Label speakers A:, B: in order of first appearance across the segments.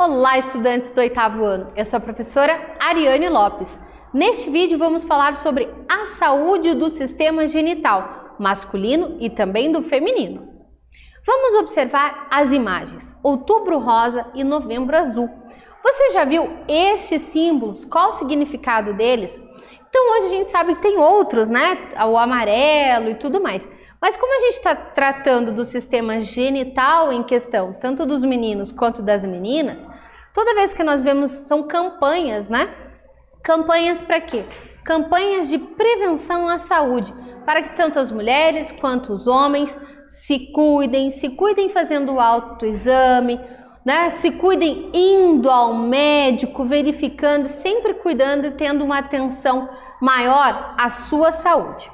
A: Olá, estudantes do 8º ano. Eu sou a professora Ariane Lopes. Neste vídeo vamos falar sobre a saúde do sistema genital masculino e também do feminino. Vamos observar as imagens, outubro rosa e novembro azul. Você já viu estes símbolos? Qual o significado deles? Então hoje a gente sabe que tem outros, né? O amarelo e tudo mais. Mas como a gente está tratando do sistema genital em questão, tanto dos meninos quanto das meninas, toda vez que nós vemos são campanhas, né? Campanhas para quê? Campanhas de prevenção à saúde, para que tanto as mulheres quanto os homens se cuidem fazendo o autoexame, né? Se cuidem indo ao médico, verificando, sempre cuidando e tendo uma atenção maior à sua saúde.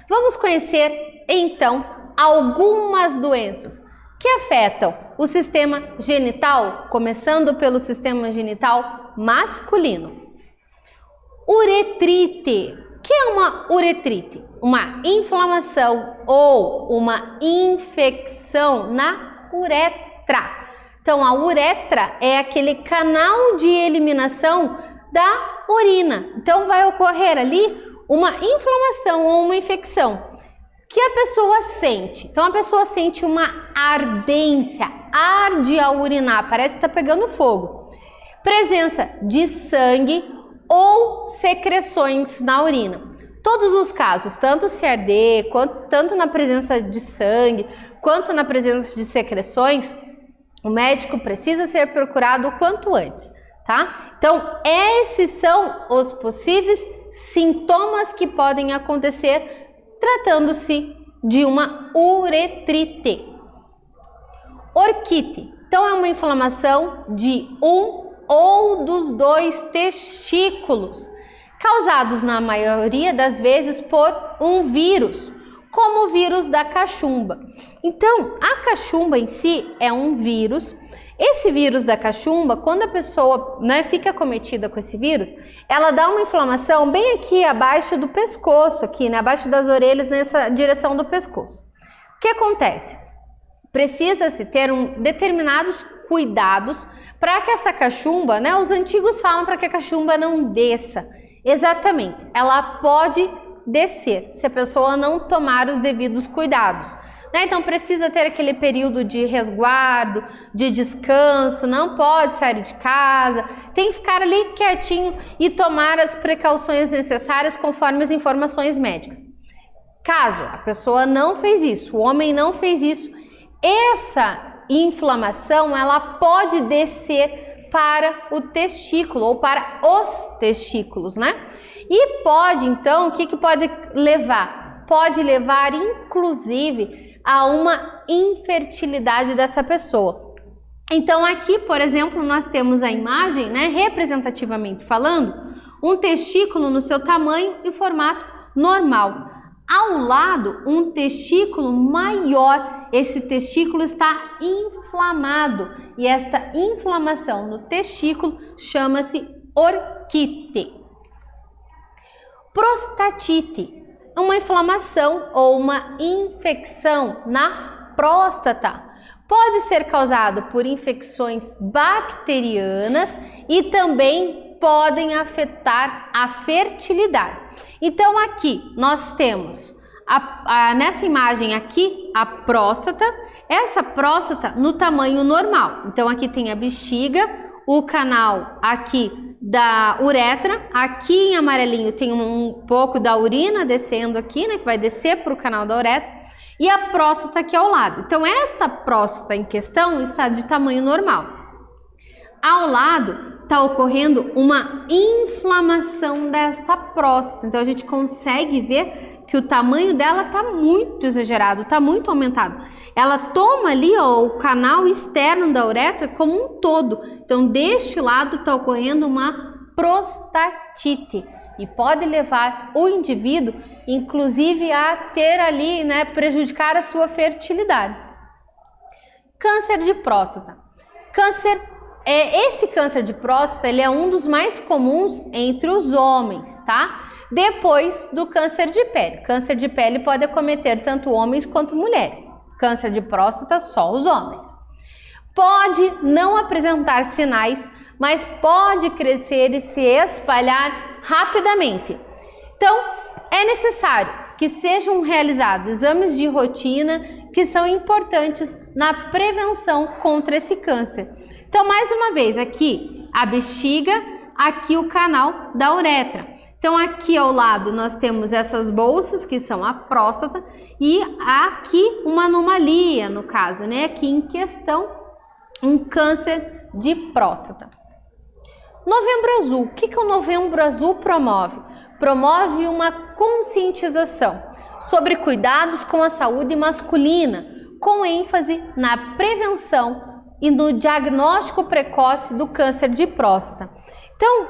A: Vamos conhecer, então, algumas doenças que afetam o sistema genital, começando pelo sistema genital masculino. Uretrite. O que é uma uretrite? Uma inflamação ou uma infecção na uretra. Então, a uretra é aquele canal de eliminação da urina. Então, vai ocorrer ali uma inflamação ou uma infecção que a pessoa sente. Então, a pessoa sente uma ardência, arde ao urinar, parece que está pegando fogo. Presença de sangue ou secreções na urina. Todos os casos, tanto se arder, tanto na presença de sangue, quanto na presença de secreções, o médico precisa ser procurado o quanto antes, tá? Então, esses são os possíveis sintomas que podem acontecer tratando-se de uma uretrite. Orquite. Então, é uma inflamação de um ou dos dois testículos, causados na maioria das vezes por um vírus, como o vírus da cachumba. Então, a cachumba em si é um vírus. Esse vírus da cachumba, quando a pessoa, né, fica acometida com esse vírus, ela dá uma inflamação bem aqui abaixo do pescoço, aqui, né, abaixo das orelhas, nessa direção do pescoço. O que acontece? Precisa-se ter determinados cuidados para que essa cachumba, né, os antigos falam para que a cachumba não desça. Exatamente, ela pode descer se a pessoa não tomar os devidos cuidados. Então precisa ter aquele período de resguardo, de descanso, não pode sair de casa, tem que ficar ali quietinho e tomar as precauções necessárias conforme as informações médicas. Caso a pessoa não fez isso, o homem não fez isso, essa inflamação ela pode descer para o testículo ou para os testículos, né? E pode então, o que pode levar? Pode levar inclusive a uma infertilidade dessa pessoa. Então aqui, por exemplo, nós temos a imagem, né, representativamente falando, um testículo no seu tamanho e formato normal. Ao lado, um testículo maior. Esse testículo está inflamado e esta inflamação no testículo chama-se orquite. Prostatite. Uma inflamação ou uma infecção na próstata. Pode ser causado por infecções bacterianas e também podem afetar a fertilidade. Então aqui nós temos, nessa imagem aqui, a próstata, essa próstata no tamanho normal. Então aqui tem a bexiga, o canal aqui da uretra, aqui em amarelinho tem um pouco da urina descendo aqui, né, que vai descer para o canal da uretra, e a próstata aqui ao lado. Então, esta próstata em questão está de tamanho normal. Ao lado está ocorrendo uma inflamação desta próstata, então a gente consegue ver que o tamanho dela está muito exagerado, está muito aumentado. Ela toma ali, ó, o canal externo da uretra como um todo. Então, deste lado está ocorrendo uma prostatite e pode levar o indivíduo, inclusive, a ter ali, né, prejudicar a sua fertilidade. Câncer de próstata. Esse câncer de próstata, ele é um dos mais comuns entre os homens, tá? Depois do câncer de pele. Câncer de pele pode acometer tanto homens quanto mulheres. Câncer de próstata, só os homens. Pode não apresentar sinais, mas pode crescer e se espalhar rapidamente. Então, é necessário que sejam realizados exames de rotina que são importantes na prevenção contra esse câncer. Então, mais uma vez, aqui a bexiga, aqui o canal da uretra. Então, aqui ao lado nós temos essas bolsas, que são a próstata, e aqui uma anomalia, no caso, né? Aqui em questão, um câncer de próstata. Novembro Azul. O que o Novembro Azul promove? Promove uma conscientização sobre cuidados com a saúde masculina, com ênfase na prevenção e no diagnóstico precoce do câncer de próstata. Então,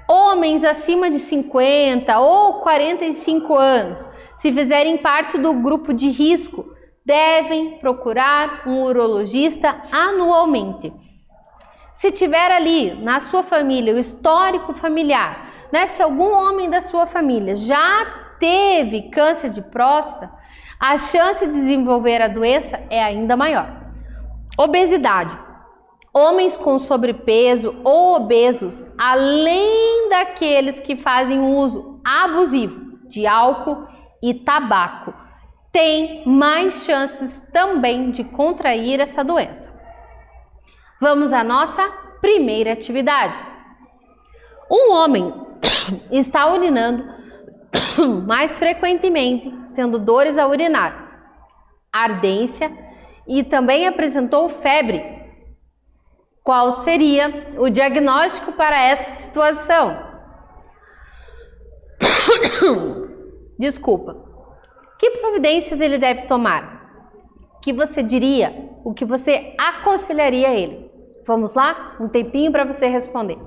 A: homens acima de 50 ou 45 anos, se fizerem parte do grupo de risco, devem procurar um urologista anualmente. Se tiver ali na sua família o histórico familiar, né, se algum homem da sua família já teve câncer de próstata, a chance de desenvolver a doença é ainda maior. Obesidade. Homens com sobrepeso ou obesos, além daqueles que fazem uso abusivo de álcool e tabaco, têm mais chances também de contrair essa doença. Vamos à nossa primeira atividade. Um homem está urinando mais frequentemente, tendo dores ao urinar, ardência e também apresentou febre. Qual seria o diagnóstico para essa situação? Desculpa. Que providências ele deve tomar? O que você diria? O que você aconselharia a ele? Vamos lá? Um tempinho para você responder.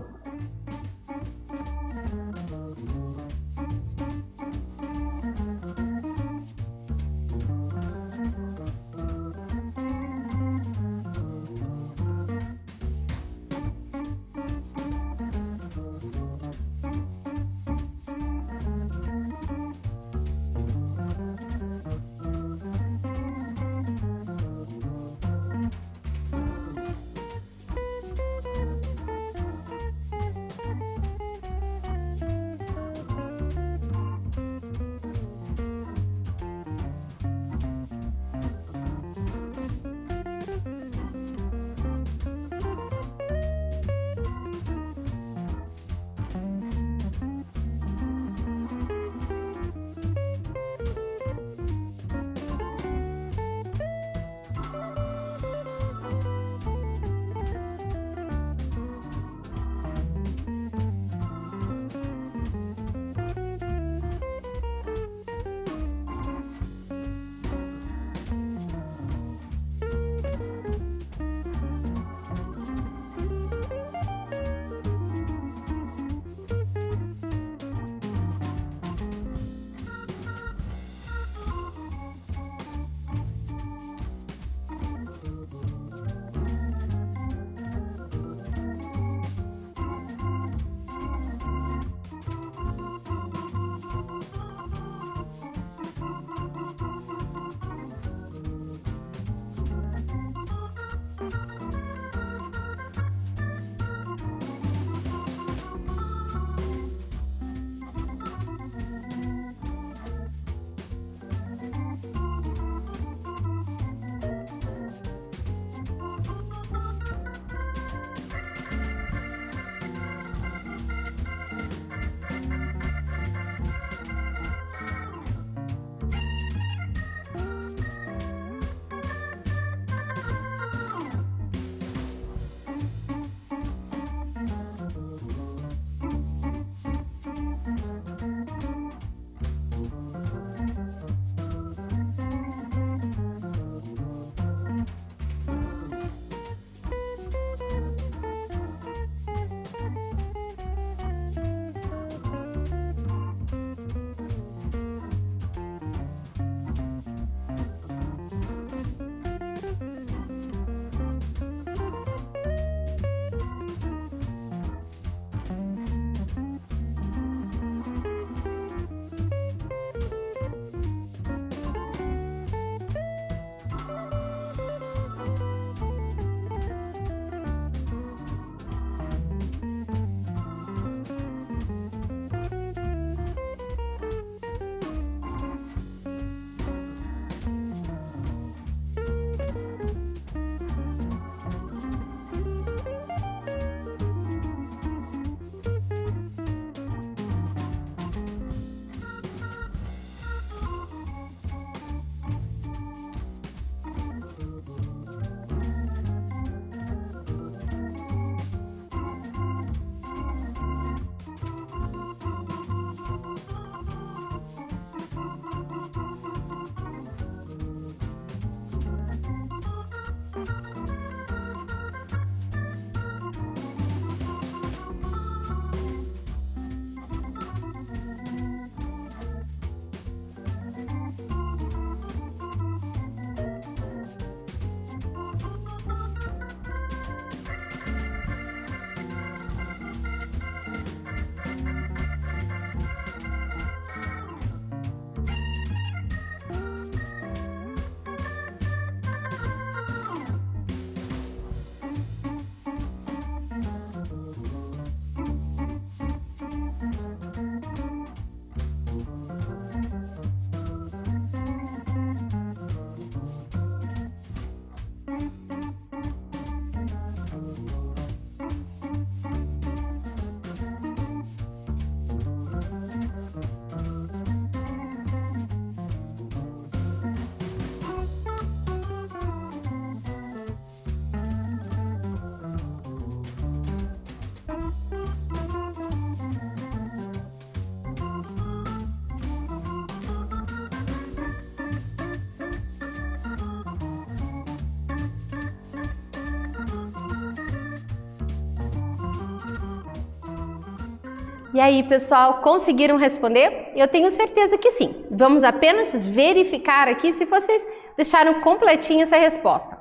A: E aí, pessoal, conseguiram responder? Eu tenho certeza que sim. Vamos apenas verificar aqui se vocês deixaram completinha essa resposta.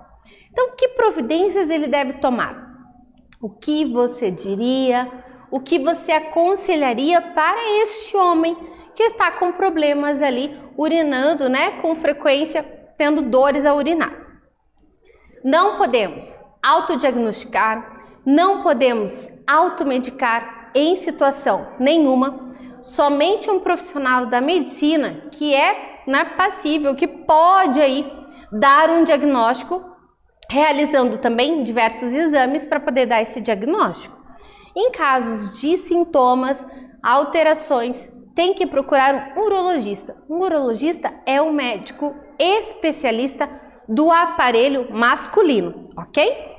A: Então, que providências ele deve tomar? O que você diria? O que você aconselharia para este homem que está com problemas ali, urinando, né, com frequência, tendo dores a urinar? Não podemos autodiagnosticar, não podemos automedicar em situação nenhuma. Somente um profissional da medicina que é, né, passível, que pode aí dar um diagnóstico, realizando também diversos exames para poder dar esse diagnóstico. Em casos de sintomas, alterações, tem que procurar um urologista. Um urologista é um médico especialista do aparelho masculino, ok?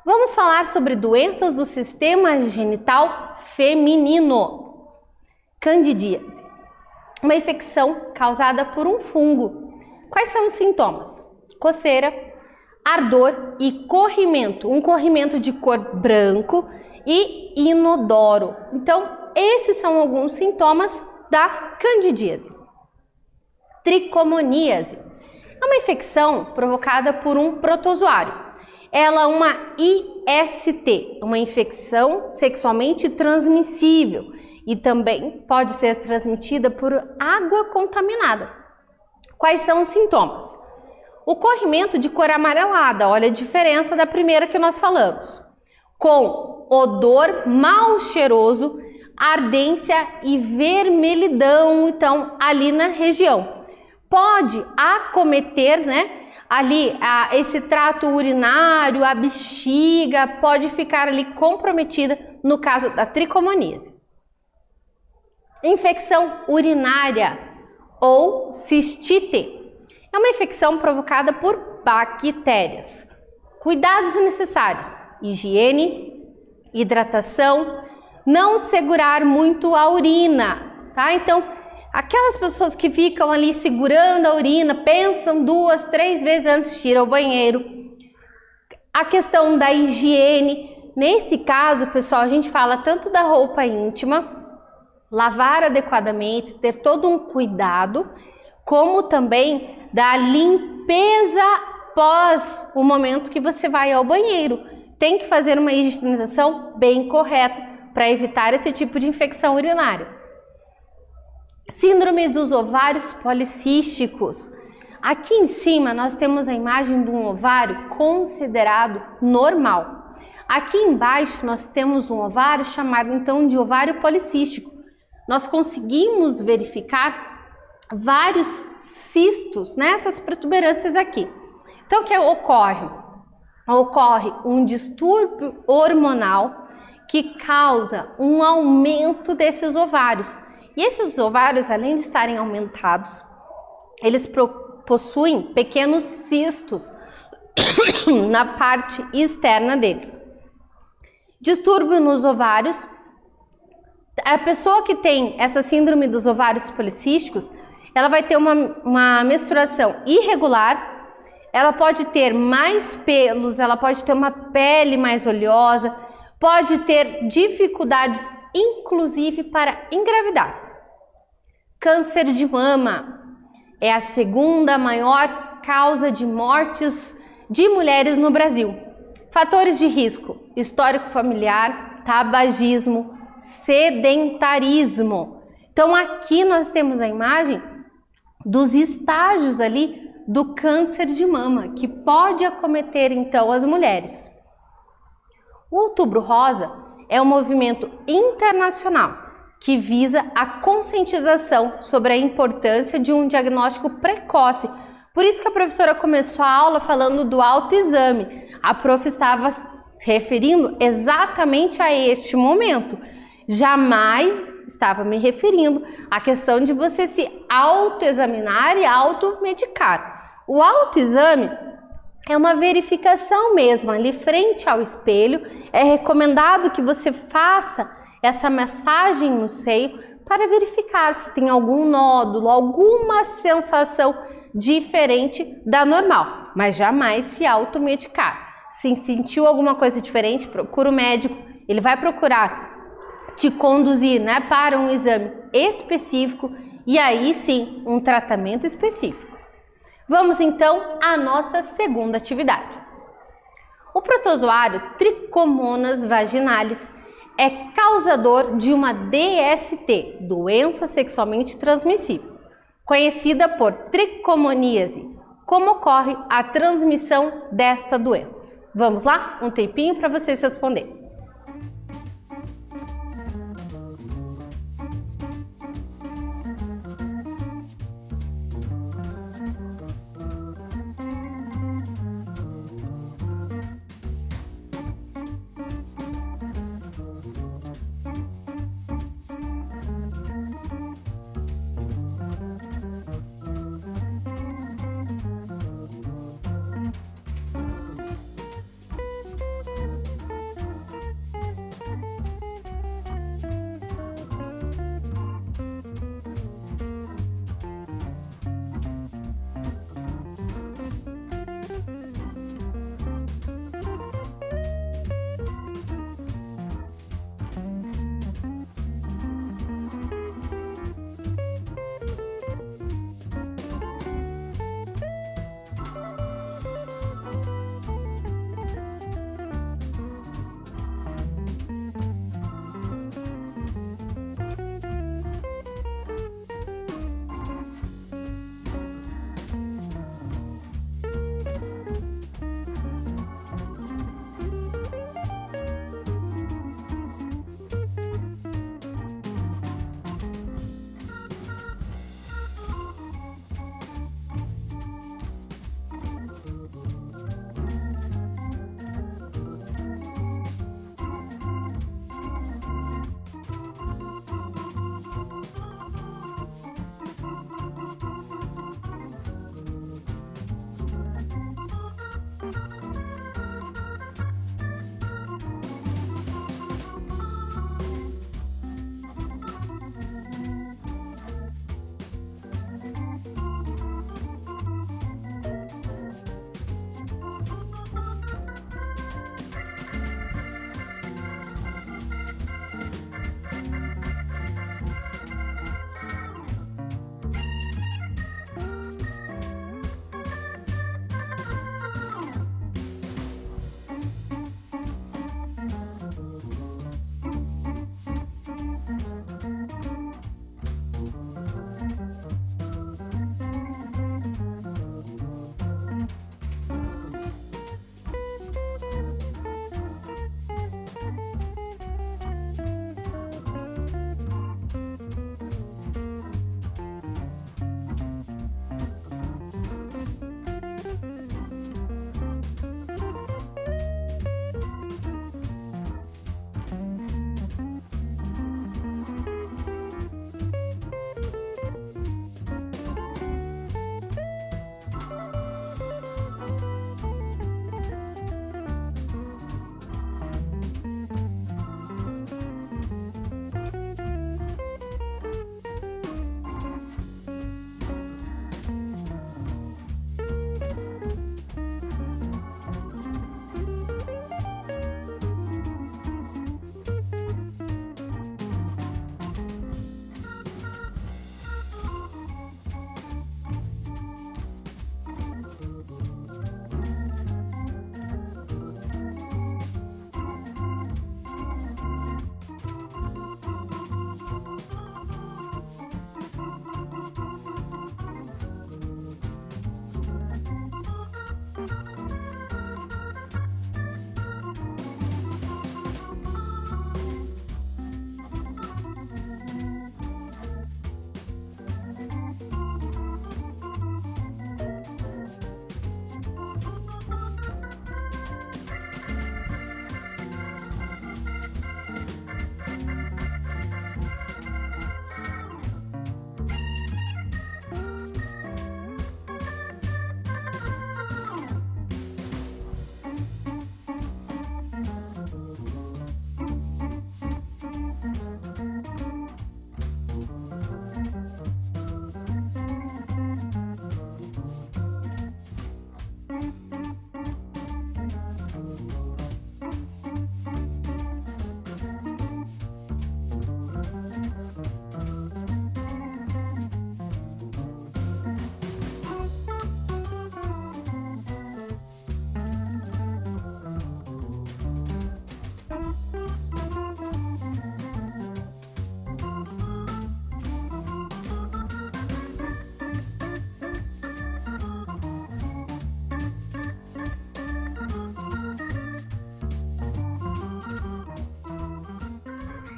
A: Vamos falar sobre doenças do sistema genital feminino. Candidíase, uma infecção causada por um fungo. Quais são os sintomas? Coceira, ardor e corrimento. Um corrimento de cor branco e inodoro. Então, esses são alguns sintomas da candidíase. Tricomoníase é uma infecção provocada por um protozoário. Ela é uma IST, uma infecção sexualmente transmissível e também pode ser transmitida por água contaminada. Quais são os sintomas? O corrimento de cor amarelada, olha a diferença da primeira que nós falamos, com odor mal cheiroso, ardência e vermelhidão, então, ali na região. Pode acometer, né? Ali, esse trato urinário, a bexiga, pode ficar ali comprometida no caso da tricomoníase. Infecção urinária ou cistite é uma infecção provocada por bactérias. Cuidados necessários: higiene, hidratação, não segurar muito a urina, tá? Então, aquelas pessoas que ficam ali segurando a urina, pensam 2, 3 vezes antes de ir ao banheiro. A questão da higiene, nesse caso, pessoal, a gente fala tanto da roupa íntima, lavar adequadamente, ter todo um cuidado, como também da limpeza pós o momento que você vai ao banheiro. Tem que fazer uma higienização bem correta para evitar esse tipo de infecção urinária. Síndrome dos ovários policísticos. Aqui em cima nós temos a imagem de um ovário considerado normal. Aqui embaixo nós temos um ovário chamado então de ovário policístico. Nós conseguimos verificar vários cistos nessas protuberâncias aqui. Então o que ocorre? Ocorre um distúrbio hormonal que causa um aumento desses ovários. E esses ovários, além de estarem aumentados, eles possuem pequenos cistos na parte externa deles. Distúrbio nos ovários. A pessoa que tem essa síndrome dos ovários policísticos, ela vai ter uma menstruação irregular, ela pode ter mais pelos, ela pode ter uma pele mais oleosa, pode ter dificuldades, inclusive, para engravidar. Câncer de mama é a segunda maior causa de mortes de mulheres no Brasil. Fatores de risco: histórico familiar, tabagismo, sedentarismo. Então aqui nós temos a imagem dos estágios ali do câncer de mama, que pode acometer então as mulheres. O Outubro Rosa é um movimento internacional que visa a conscientização sobre a importância de um diagnóstico precoce. Por isso que a professora começou a aula falando do autoexame. A prof estava se referindo exatamente a este momento. Jamais estava me referindo à questão de você se autoexaminar e automedicar. O autoexame é uma verificação mesmo, ali frente ao espelho. É recomendado que você faça essa massagem no seio para verificar se tem algum nódulo, alguma sensação diferente da normal, mas jamais se automedicar. Se sentiu alguma coisa diferente, procura o médico, ele vai procurar te conduzir, né, para um exame específico e aí sim um tratamento específico. Vamos então à nossa segunda atividade. O protozoário Trichomonas vaginalis é causador de uma DST, doença sexualmente transmissível, conhecida por tricomoníase. Como ocorre a transmissão desta doença? Vamos lá? Um tempinho para vocês responderem.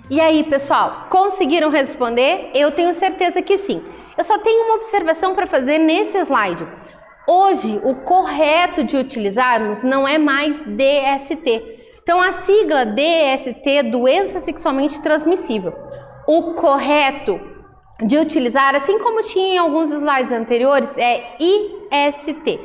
A: E aí, pessoal, conseguiram responder? Eu tenho certeza que sim. Eu só tenho uma observação para fazer nesse slide. Hoje, o correto de utilizarmos não é mais DST. Então, a sigla DST, doença sexualmente transmissível. O correto de utilizar, assim como tinha em alguns slides anteriores, é IST,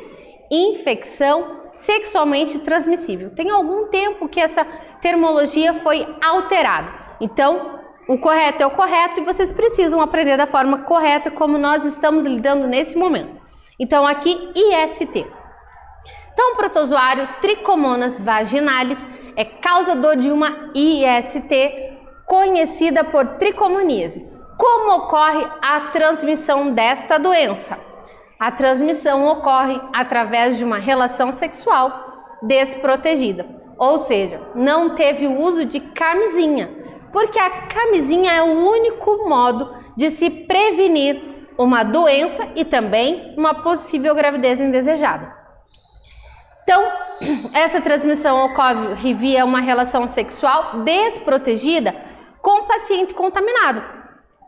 A: infecção sexualmente transmissível. Tem algum tempo que essa termologia foi alterada. Então, o correto é o correto e vocês precisam aprender da forma correta como nós estamos lidando nesse momento. Então, aqui, IST. Então, o protozoário Trichomonas vaginalis é causador de uma IST conhecida por tricomoníase. Como ocorre a transmissão desta doença? A transmissão ocorre através de uma relação sexual desprotegida, ou seja, não teve o uso de camisinha, porque a camisinha é o único modo de se prevenir uma doença e também uma possível gravidez indesejada. Então, essa transmissão ocorre via uma relação sexual desprotegida com o paciente contaminado,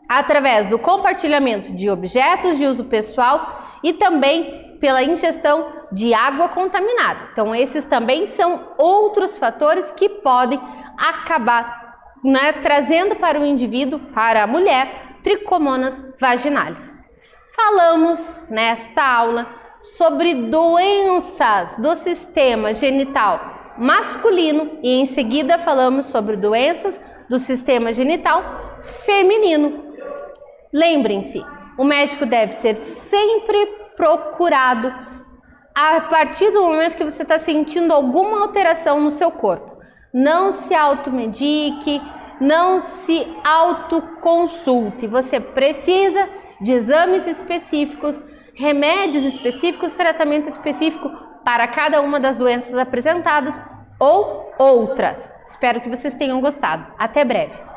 A: através do compartilhamento de objetos de uso pessoal e também pela ingestão de água contaminada. Então, esses também são outros fatores que podem acabar trazendo para o indivíduo, para a mulher, tricomonas vaginalis. Falamos nesta aula sobre doenças do sistema genital masculino e em seguida falamos sobre doenças do sistema genital feminino. Lembrem-se, o médico deve ser sempre procurado a partir do momento que você está sentindo alguma alteração no seu corpo. Não se automedique, não se autoconsulte. Você precisa de exames específicos, remédios específicos, tratamento específico para cada uma das doenças apresentadas ou outras. Espero que vocês tenham gostado. Até breve!